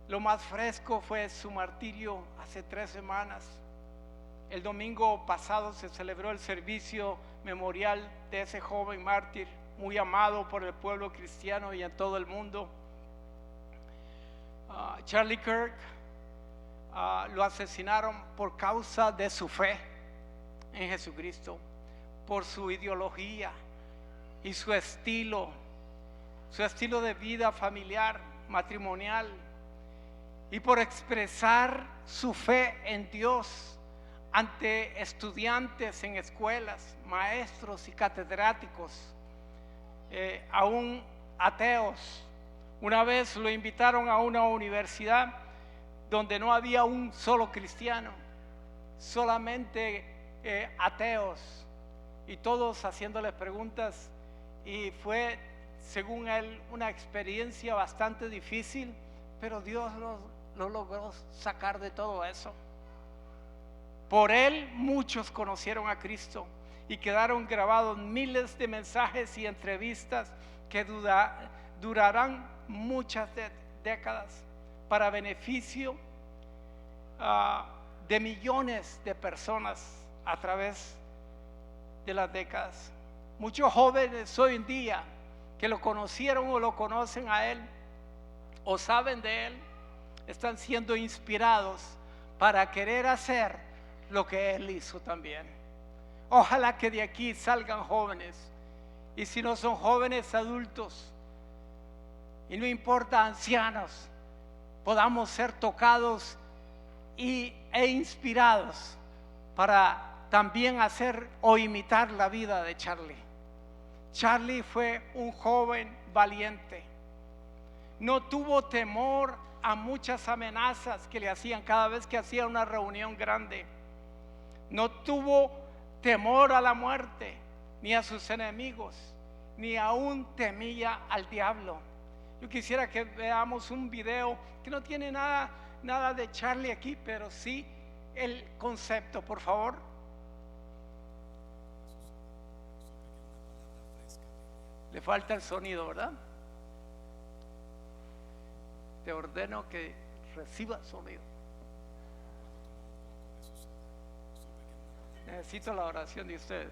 Lo más fresco fue su martirio hace 3 semanas. El domingo pasado se celebró el servicio memorial de ese joven mártir, muy amado por el pueblo cristiano y en todo el mundo. Charlie Kirk lo asesinaron por causa de su fe en Jesucristo, por su ideología y su estilo de vida familiar, matrimonial, y por expresar su fe en Dios ante estudiantes en escuelas, maestros y catedráticos, aún ateos. Una vez lo invitaron a una universidad donde no había un solo cristiano, solamente ateos, y todos haciéndole preguntas, y fue, según él, una experiencia bastante difícil, pero Dios lo logró sacar de todo eso. Por él muchos conocieron a Cristo y quedaron grabados miles de mensajes y entrevistas que durarán muchas décadas para beneficio de millones de personas a través de las décadas. Muchos jóvenes hoy en día que lo conocieron o lo conocen a él o saben de él, están siendo inspirados para querer hacer lo que él hizo también. Ojalá que de aquí salgan jóvenes, y si no son jóvenes, adultos, y no importa, ancianos, podamos ser tocados e inspirados para también hacer o imitar la vida de Charlie. Charlie fue un joven valiente. No tuvo temor a muchas amenazas que le hacían cada vez que hacía una reunión grande. No tuvo temor a la muerte, ni a sus enemigos, ni aún temía al diablo. Yo quisiera que veamos un video que no tiene nada de Charlie aquí, pero sí el concepto, por favor. Le falta el sonido, ¿verdad? Te ordeno que reciba sonido. Necesito la oración de ustedes.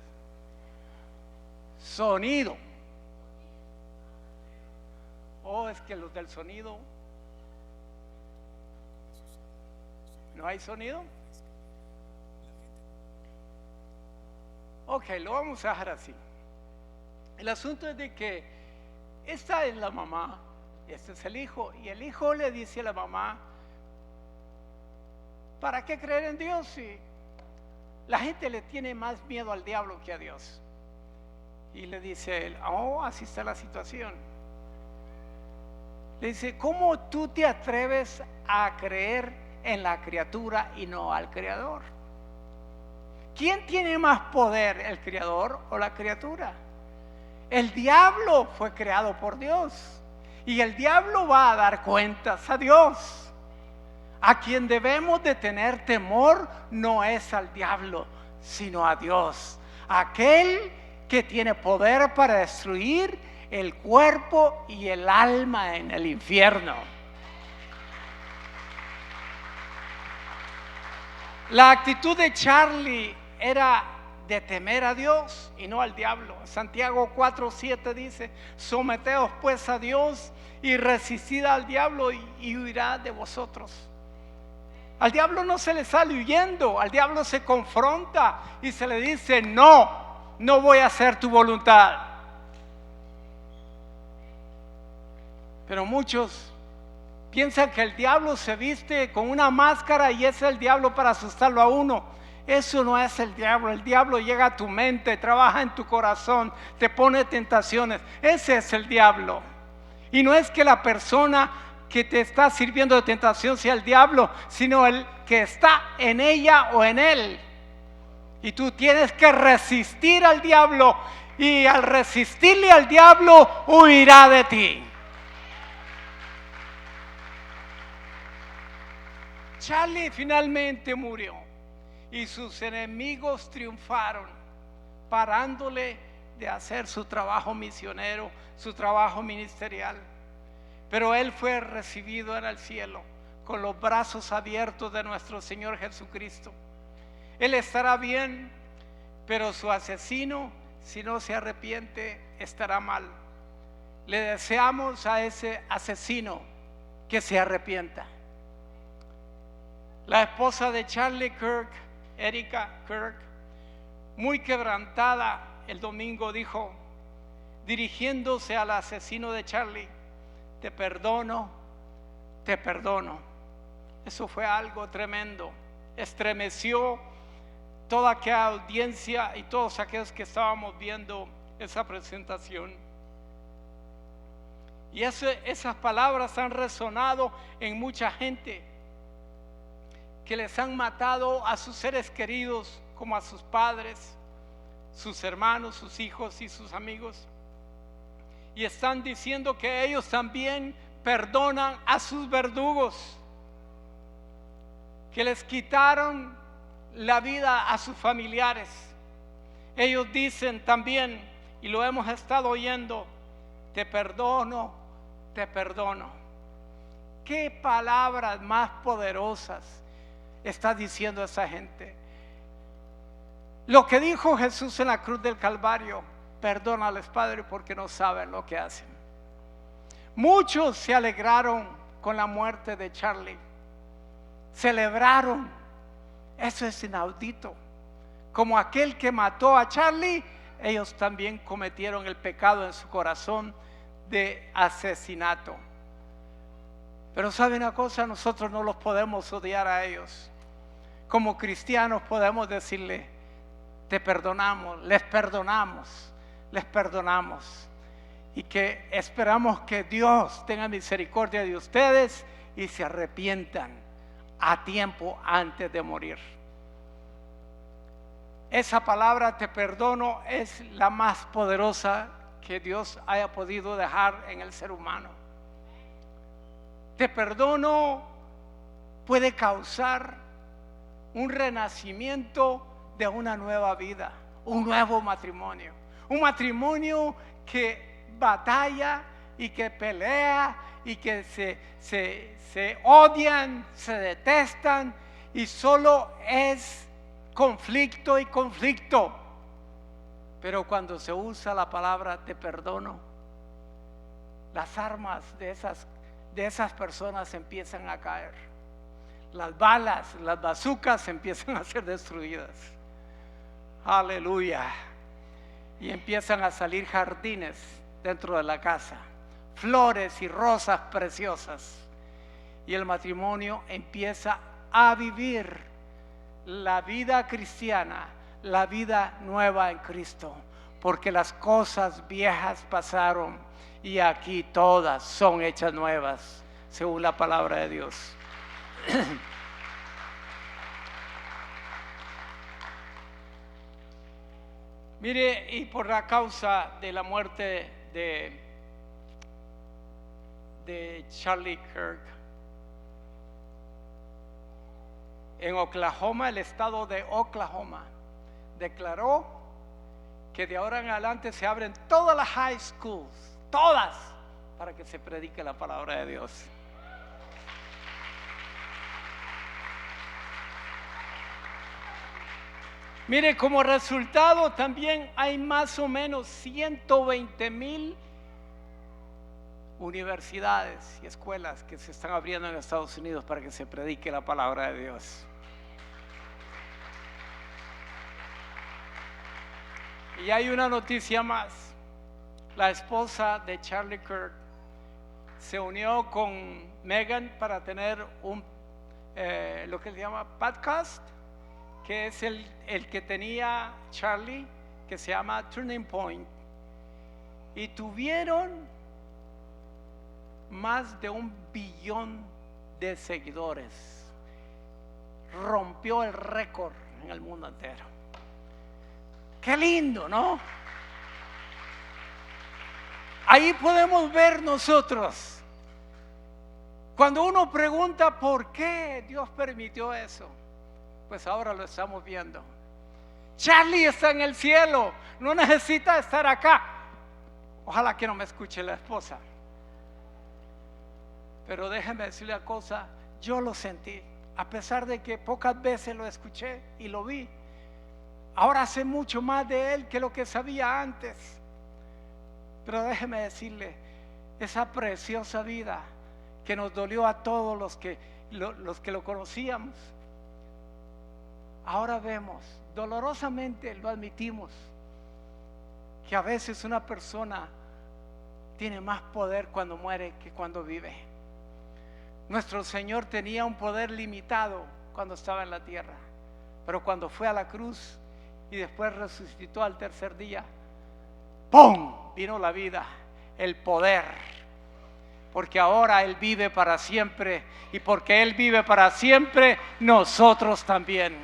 Sonido. Oh, es que los del sonido. ¿No hay sonido? Ok, lo vamos a dejar así. El asunto es de que esta es la mamá, este es el hijo, y el hijo le dice a la mamá: ¿para qué creer en Dios si la gente le tiene más miedo al diablo que a Dios? Y le dice él: oh, así está la situación. Le dice: ¿cómo tú te atreves a creer en la criatura y no al Creador? ¿Quién tiene más poder, el Creador o la criatura? El diablo fue creado por Dios y el diablo va a dar cuentas a Dios. A quien debemos de tener temor no es al diablo, sino a Dios, aquel que tiene poder para destruir el cuerpo y el alma en el infierno. La actitud de Charlie era de temer a Dios y no al diablo. Santiago 4:7 dice: someteos pues a Dios y resistid al diablo y huirá de vosotros. Al diablo no se le sale huyendo, al diablo se confronta y se le dice: no voy a hacer tu voluntad. Pero muchos piensan que el diablo se viste con una máscara y es el diablo para asustarlo a uno. Eso no es el diablo llega a tu mente, trabaja en tu corazón, te pone tentaciones. Ese es el diablo. Y no es que la persona que te está sirviendo de tentación sea el diablo, sino el que está en ella o en él. Y tú tienes que resistir al diablo, y al resistirle al diablo huirá de ti. Charlie finalmente murió y sus enemigos triunfaron, parándole de hacer su trabajo misionero, su trabajo ministerial. Pero él fue recibido en el cielo con los brazos abiertos de nuestro Señor Jesucristo. Él estará bien, pero su asesino, si no se arrepiente, estará mal. Le deseamos a ese asesino que se arrepienta. La esposa de Charlie Kirk, Erika Kirk, muy quebrantada, el domingo dijo, dirigiéndose al asesino de Charlie: te perdono, te perdono. Eso fue algo tremendo. Estremeció toda aquella audiencia y todos aquellos que estábamos viendo esa presentación. Y esas palabras han resonado en mucha gente que les han matado a sus seres queridos, como a sus padres, sus hermanos, sus hijos y sus amigos. Y están diciendo que ellos también perdonan a sus verdugos, que les quitaron la vida a sus familiares. Ellos dicen también, y lo hemos estado oyendo: te perdono, te perdono. ¿Qué palabras más poderosas está diciendo esa gente? Lo que dijo Jesús en la cruz del Calvario: perdónales, Padre, porque no saben lo que hacen. Muchos se alegraron con la muerte de Charlie, celebraron. Eso es inaudito. Como aquel que mató a Charlie, ellos también cometieron el pecado en su corazón de asesinato. Pero ¿sabe una cosa? Nosotros no los podemos odiar a ellos. Como cristianos podemos decirle: te perdonamos, les perdonamos, les perdonamos. Y que esperamos que Dios tenga misericordia de ustedes y se arrepientan a tiempo antes de morir. Esa palabra te perdono es la más poderosa que Dios haya podido dejar en el ser humano. te perdono puede causar un renacimiento de una nueva vida, un nuevo matrimonio. Un matrimonio que batalla y que pelea y que se odian, se detestan y solo es conflicto y conflicto. Pero cuando se usa la palabra te perdono, las armas de esas personas empiezan a caer. Las balas, las bazucas empiezan a ser destruidas. Aleluya. Y empiezan a salir jardines dentro de la casa, flores y rosas preciosas. Y el matrimonio empieza a vivir la vida cristiana, la vida nueva en Cristo, porque las cosas viejas pasaron y aquí todas son hechas nuevas, según la palabra de Dios. Mire, y por la causa de la muerte de Charlie Kirk, en Oklahoma, el estado de Oklahoma declaró que de ahora en adelante se abren todas las high schools, todas, para que se predique la palabra de Dios. Mire, como resultado también hay más o menos 120,000 universidades y escuelas que se están abriendo en Estados Unidos para que se predique la palabra de Dios. Y hay una noticia más. La esposa de Charlie Kirk se unió con Meghan para tener lo que se llama podcast, que es el que tenía Charlie, que se llama Turning Point, y tuvieron más de 1 billón de seguidores. Rompió el récord en el mundo entero. Qué lindo, ¿no? Ahí podemos ver nosotros, cuando uno pregunta por qué Dios permitió eso, pues ahora lo estamos viendo. Charlie está en el cielo, no necesita estar acá. Ojalá que no me escuche la esposa, pero déjeme decirle una cosa, yo lo sentí, a pesar de que pocas veces lo escuché y lo vi. Ahora sé mucho más de él que lo que sabía antes. Pero déjeme decirle, esa preciosa vida que nos dolió a todos los que lo conocíamos, ahora vemos, dolorosamente lo admitimos, que a veces una persona tiene más poder cuando muere que cuando vive. Nuestro Señor tenía un poder limitado cuando estaba en la tierra, pero cuando fue a la cruz y después resucitó al tercer día, ¡pum!, vino la vida, el poder, porque ahora Él vive para siempre, y porque Él vive para siempre, nosotros también.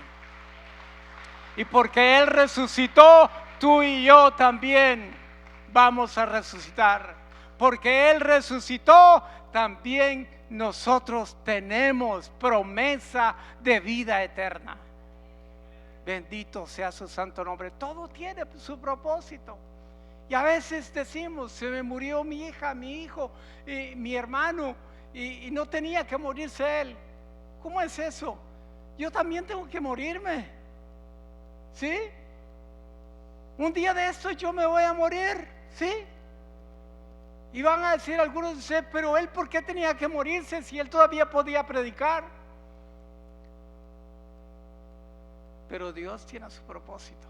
Y porque Él resucitó, tú y yo también vamos a resucitar. Porque Él resucitó, también nosotros tenemos promesa de vida eterna. Bendito sea su santo nombre. Todo tiene su propósito. Y a veces decimos, se me murió mi hija, mi hijo, y mi hermano, y no tenía que morirse él. ¿Cómo es eso? Yo también tengo que morirme. ¿Sí? Un día de estos yo me voy a morir. ¿Sí? Y van a decir algunos de ustedes, pero él, ¿por qué tenía que morirse si él todavía podía predicar? Pero Dios tiene su propósito.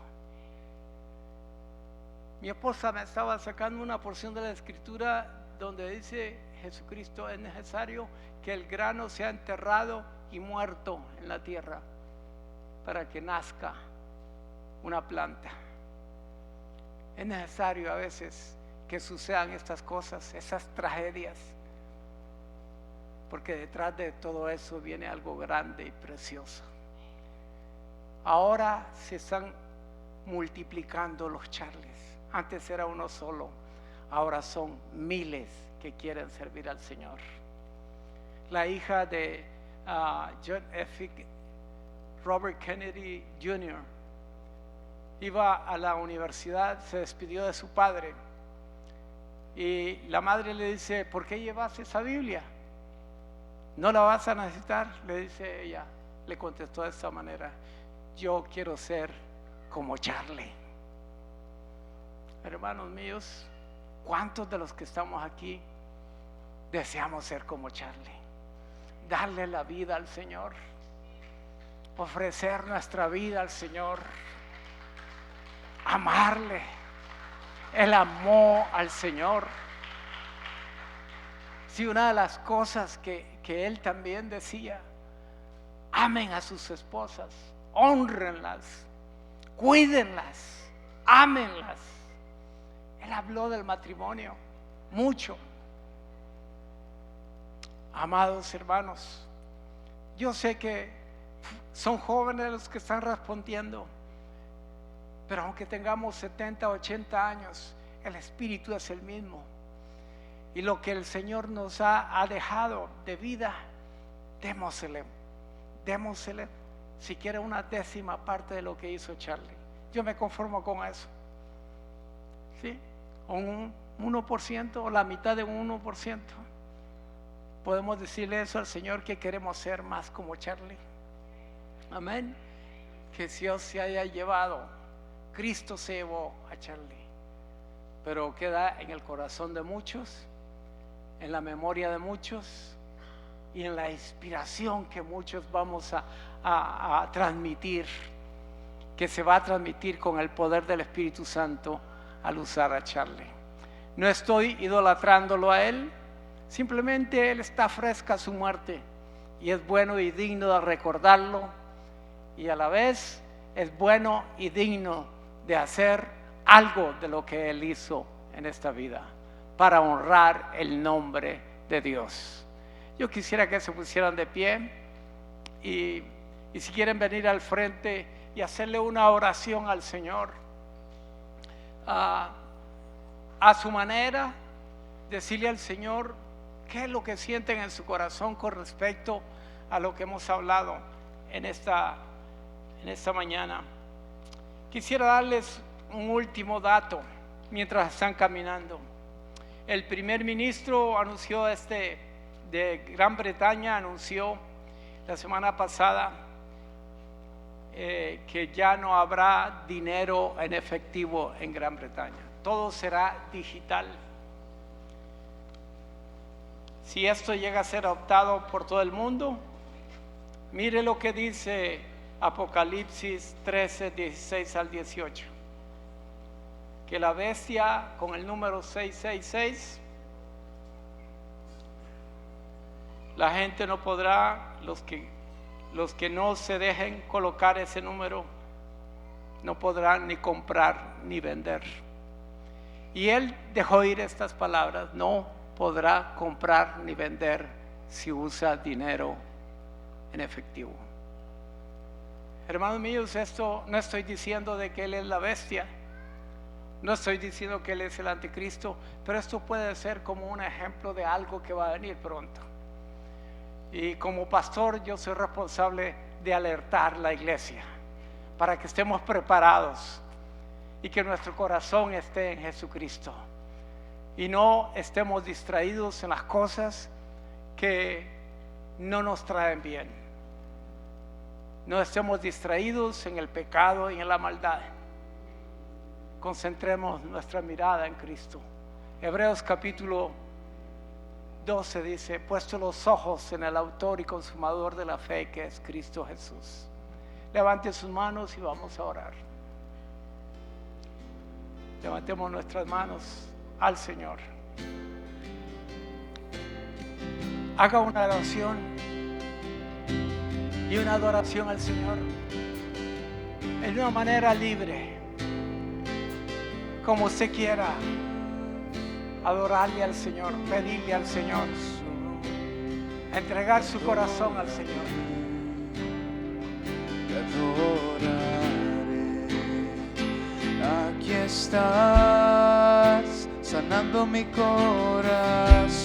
Mi esposa me estaba sacando una porción de la escritura donde dice Jesucristo, es necesario que el grano sea enterrado y muerto en la tierra para que nazca una planta. Es necesario a veces que sucedan estas cosas, esas tragedias, porque detrás de todo eso viene algo grande y precioso. Ahora se están multiplicando los Charlies. Antes era uno solo, ahora son miles que quieren servir al Señor. la hija de John F. Robert Kennedy Jr. Iba a la universidad, se despidió de su padre y la madre le dice: ¿por qué llevas esa Biblia? ¿No la vas a necesitar? Le dice ella. Le contestó de esta manera: yo quiero ser como Charlie. Hermanos míos, ¿cuántos de los que estamos aquí deseamos ser como Charlie? Darle la vida al Señor, ofrecer nuestra vida al Señor, amarle. Él amó al Señor. Sí, una de las cosas que él también decía: amen a sus esposas, hónrenlas, cuídenlas, ámenlas. Él habló del matrimonio mucho. Amados hermanos, yo sé que son jóvenes los que están respondiendo, pero aunque tengamos 70, 80 años, el espíritu es el mismo. Y lo que el Señor nos ha dejado de vida, démosele siquiera una 10ª parte de lo que hizo Charlie. Yo me conformo con eso, ¿sí? O un 1% o la mitad de un 1%. Podemos decirle eso al Señor, que queremos ser más como Charlie. Amén. Que Dios se haya llevado, Cristo se llevó a Charlie, pero queda en el corazón de muchos, en la memoria de muchos y en la inspiración que muchos vamos a transmitir, que se va a transmitir con el poder del Espíritu Santo al usar a Charlie. No estoy idolatrándolo a él, simplemente él está fresca a su muerte y es bueno y digno de recordarlo, y a la vez es bueno y digno de hacer algo de lo que él hizo en esta vida para honrar el nombre de Dios. Yo quisiera que se pusieran de pie y si quieren venir al frente y hacerle una oración al Señor a su manera, decirle al Señor qué es lo que sienten en su corazón con respecto a lo que hemos hablado en esta mañana. Quisiera darles un último dato mientras están caminando. El primer ministro anunció de Gran Bretaña anunció la semana pasada que ya no habrá dinero en efectivo en Gran Bretaña. Todo será digital. Si esto llega a ser adoptado por todo el mundo, mire lo que dice Apocalipsis 13, 16 al 18. Que la bestia con el número 666, la gente no podrá, los que no se dejen colocar ese número, no podrán ni comprar ni vender. Y él dejó ir estas palabras: no podrá comprar ni vender si usa dinero en efectivo. Hermanos míos, esto no estoy diciendo de que él es la bestia, no estoy diciendo que él es el anticristo, pero esto puede ser como un ejemplo de algo que va a venir pronto. Y como pastor yo soy responsable de alertar la iglesia para que estemos preparados y que nuestro corazón esté en Jesucristo y no estemos distraídos en las cosas que no nos traen bien. No estemos distraídos en el pecado y en la maldad. Concentremos nuestra mirada en Cristo. Hebreos capítulo 12 dice: puesto los ojos en el autor y consumador de la fe, que es Cristo Jesús. Levante sus manos y vamos a orar. Levantemos nuestras manos al Señor. Haga una oración y una adoración al Señor en una manera libre, como usted quiera. Adorarle al Señor, pedirle al Señor, entregar su corazón al Señor. Aquí estás, sanando mi corazón.